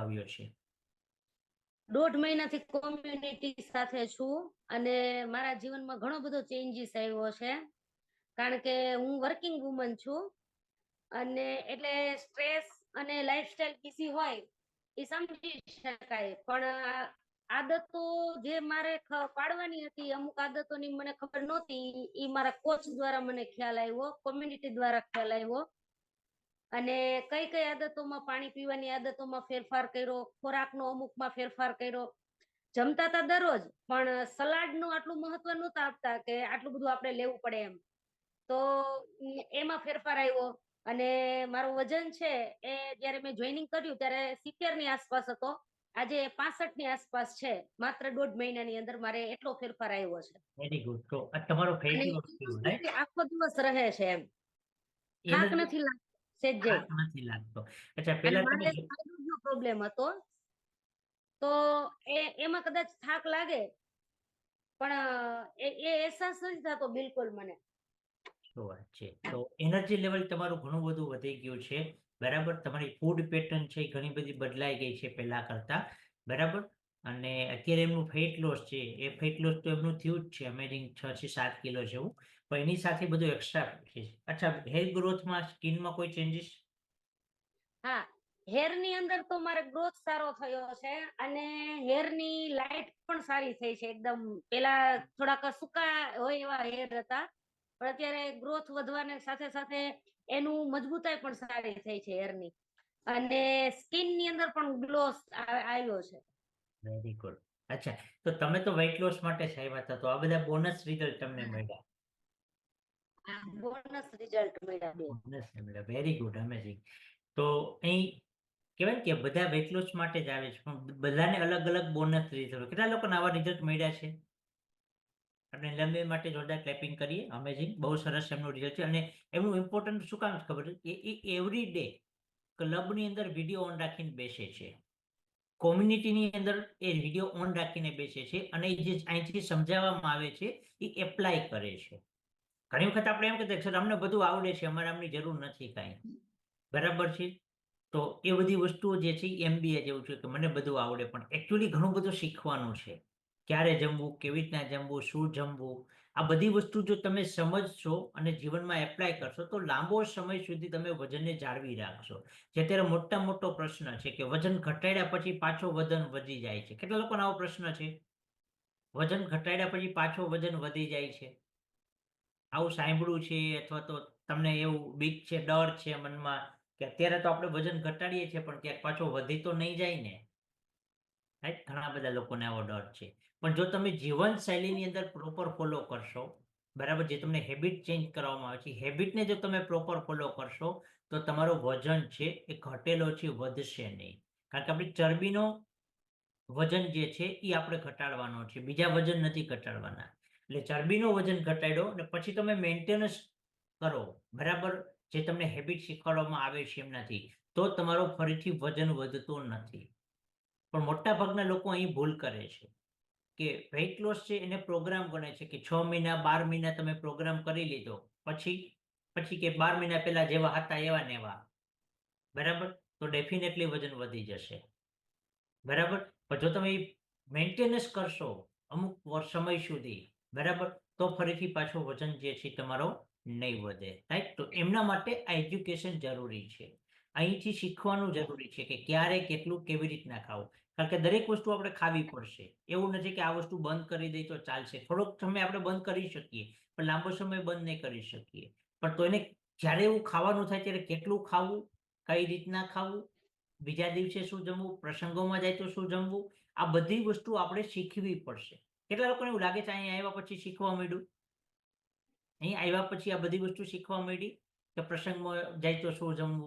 આવ્યો છે? 1.5 મહિનાથી કોમ્યુનિટી સાથે છું અને મારા જીવનમાં ઘણો બધો ચેન્જીસ આવ્યો છે. કારણ કે હું વર્કિંગ વુમન છું અને એટલે સ્ટ્રેસ અને લાઈફસ્ટાઈલ બીઝી હોય એ સમજી શકાય, પણ આદતો જે મારે પાડવાની હતી, અમુક આદતોની મને ખબર નહોતી, એ મારા કોચ દ્વારા મને ખ્યાલ આવ્યો, કોમ્યુનિટી દ્વારા ખ્યાલ આવ્યો. અને કઈ કઈ આદતોમાં, પાણી પીવાની આદતોમાં ફેરફાર કર્યો, ખોરાકનો અમુકમાં ફેરફાર કર્યો. જમતા હતા દરરોજ, પણ સલાડનું આટલું મહત્વ નહોતા આપતા કે આટલું બધું આપણે લેવું પડે એમ. તો એમાં ફેરફાર આવ્યો. અને મારું વજન છે એ જયારે મેં જોઈનિંગ કર્યું ત્યારે 70 ની આસપાસ હતો, આજે 65 ની આસપાસ છે. માત્ર 1.5 મહિનાની અંદર મારે એટલો ફેરફાર આવ્યો છે. Very good. તો આ તમારો ફેટ અને લોસ થયો, રાઈટ? આખો દિવસ રહે છે એમ, થાક એનર્જી નથી લાગતો સેજે. થાક નથી લાગતો. અચ્છા, અને પેલા તમે મારે થાઇરોઇડ નો પ્રોબ્લેમ હતો, તો એમાં કદાચ થાક લાગે, પણ એ અહેસાસ નથી થતો બિલકુલ મને. શું વાત છે? તો એનર્જી લેવલ તમારું ઘણું બધું વધી ગયું છે, બરાબર? તમારી ફૂડ પેટર્ન છે એ ઘણી બધી બદલાઈ ગઈ છે પહેલા કરતા, બરાબર? અને અત્યારે એમનું ફેટ લોસ છે, એ ફેટ લોસ તો એમનું થયું જ છે, અમેઝિંગ 6 થી 7 કિલો જેવું. પણ એની સાથે બધું એક્સ્ટ્રા છે. અચ્છા, હેર ગ્રોથમાં, સ્કિનમાં કોઈ ચેન્જીસ? હા, હેર ની અંદર તો મારે ગ્રોથ સારો થયો છે અને હેર ની લાઈટ પણ સારી થઈ છે એકદમ. પેલા થોડાક સૂકા હોય એવા હેર હતા, પણ અત્યારે ગ્રોથ વધવાને સાથે સાથે એનું મજબૂતાઈ પણ સારી થઈ છે હેરની. અને સ્કિન ની અંદર પણ ગ્લો આવ્યો છે. Very good. અચ્છા, તો તમે તો વેઇટ લોસ માટે જ આવ્યા હતા, તો આ બધા બોનસ રિઝલ્ટ તમને મળ્યા. બોનસ રિઝલ્ટ મળ્યા બે. બોનસ મળ્યા, વેરી ગુડ, અમેઝિંગ. તો અહીં કહેવાય કે બધા વેઇટ લોસ માટે જ આવે છે, પણ બધાને અલગ અલગ બોનસ રિઝલ્ટ. કેટલા લોકોને આવા રિઝલ્ટ મળ્યા છે? આપણે લંબે માટે જોરદાર ક્લેપિંગ કરીએ. અમેઝિંગ, બહુ સરસ એમનું રિઝલ્ટ છે. અને એમનું ઇમ્પોર્ટન્ટ શું કામ છે ખબર છે? એ એવરી ડે ક્લબની અંદર વિડીયો ઓન રાખીને બેસે છે, કોમ્યુનિટીની અંદર એ વિડીયો ઓન રાખીને બેસે છે, અને એ જે અહીંથી સમજાવવામાં આવે છે એ એપ્લાય કરે છે. ઘણી વખત આપણે એમ કહીએ સર અમને બધું આવડે છે, અમારે આમની જરૂર નથી કાંઈ, બરાબર છે? તો એ બધી વસ્તુઓ જે છે MBA જેવું છે કે મને બધું આવડે, પણ એકચ્યુઅલી ઘણું બધું શીખવાનું છે. ક્યારે જમવું, કેવી રીતના જમવું, શું જમવું, આ બધી વસ્તુ જો તમે સમજશો અને જીવનમાં એપ્લાય કરશો તો લાંબો સમય સુધી તમે વજનને જાળવી રાખશો. જે અત્યારે મોટો પ્રશ્ન છે કે વજન ઘટાડ્યા પછી પાછો વજન વધી જાય છે. કેટલા લોકોનો આવો પ્રશ્ન છે? વજન ઘટાડ્યા પછી પાછો વજન વધી જાય છે. આવું સાંભળ્યું છે, અથવા તો તમને એવું બીક છે, ડર છે મનમાં કે અત્યારે તો આપણે વજન ઘટાડીએ છીએ પણ ક્યાંક પાછો વધી તો નહીં જાય ને? રાઈટ? ઘણા બધા લોકોને આવો ડર છે. પણ જો તમે જીવનશૈલીની અંદર પ્રોપર ફોલો કરશો, બરાબર, જે તમને હેબિટ ચેન્જ કરવામાં આવે છે, હેબિટને જો તમે પ્રોપર ફોલો કરશો તો તમારું વજન છે એ ઘટેલો છે, વધશે નહીં. કારણ કે આપણી ચરબીનો વજન જે છે એ આપણે ઘટાડવાનો છે, બીજા વજન નથી ઘટાડવાના. એટલે ચરબીનો વજન ઘટાડો અને પછી તમે મેન્ટેનન્સ કરો, બરાબર, જે તમને હેબિટ શીખવાડવામાં આવે છે એમનાથી, તો તમારો ફરીથી વજન વધતો નથી. પણ મોટા ભાગના લોકો અહીં ભૂલ કરે છે કે વેઇટ લોસ છે એને પ્રોગ્રામ ગણે છે કે 6 મહિના 12 મહિના તમે પ્રોગ્રામ કરી લીધો, પછી પછી કે 12 મહિના પહેલા જેવા હતા એવા ને એવા, બરાબર, તો ડેફિનેટલી વજન વધી જશે, બરાબર. પણ જો તમે મેન્ટેનન્સ કરશો અમુક સમય સુધી, બરાબર, તો ફરીથી પાછો વજન જે છે તમારો નહીં વધે, રાઈટ? તો એમના માટે આ એજ્યુકેશન જરૂરી છે. અહીંથી શીખવાનું જરૂરી છે કે ક્યારે કેટલું કેવી રીતના ખાવું. કારણ કે દરેક વસ્તુ આપણે ખાવી પડશે. એવું નથી કે આ વસ્તુ બંધ કરી દઈ તો ચાલશે. થોડોક સમય આપણે બંધ કરી શકીએ, પણ લાંબો સમય બંધ નહીં કરી શકીએ. પણ તો એને જ્યારે એવું ખાવાનું થાય ત્યારે કેટલું ખાવું, કઈ રીતના ખાવું, બીજા દિવસે શું જમવું, પ્રસંગોમાં જાય તો શું જમવું, આ બધી વસ્તુ આપણે શીખવી પડશે. કેટલા લોકોને એવું લાગે છે અહીંયા આવ્યા પછી શીખવા મળ્યું? અહીં આવ્યા પછી આ બધી વસ્તુ શીખવા મળી કે પ્રસંગમાં જાય તો શું જમવું?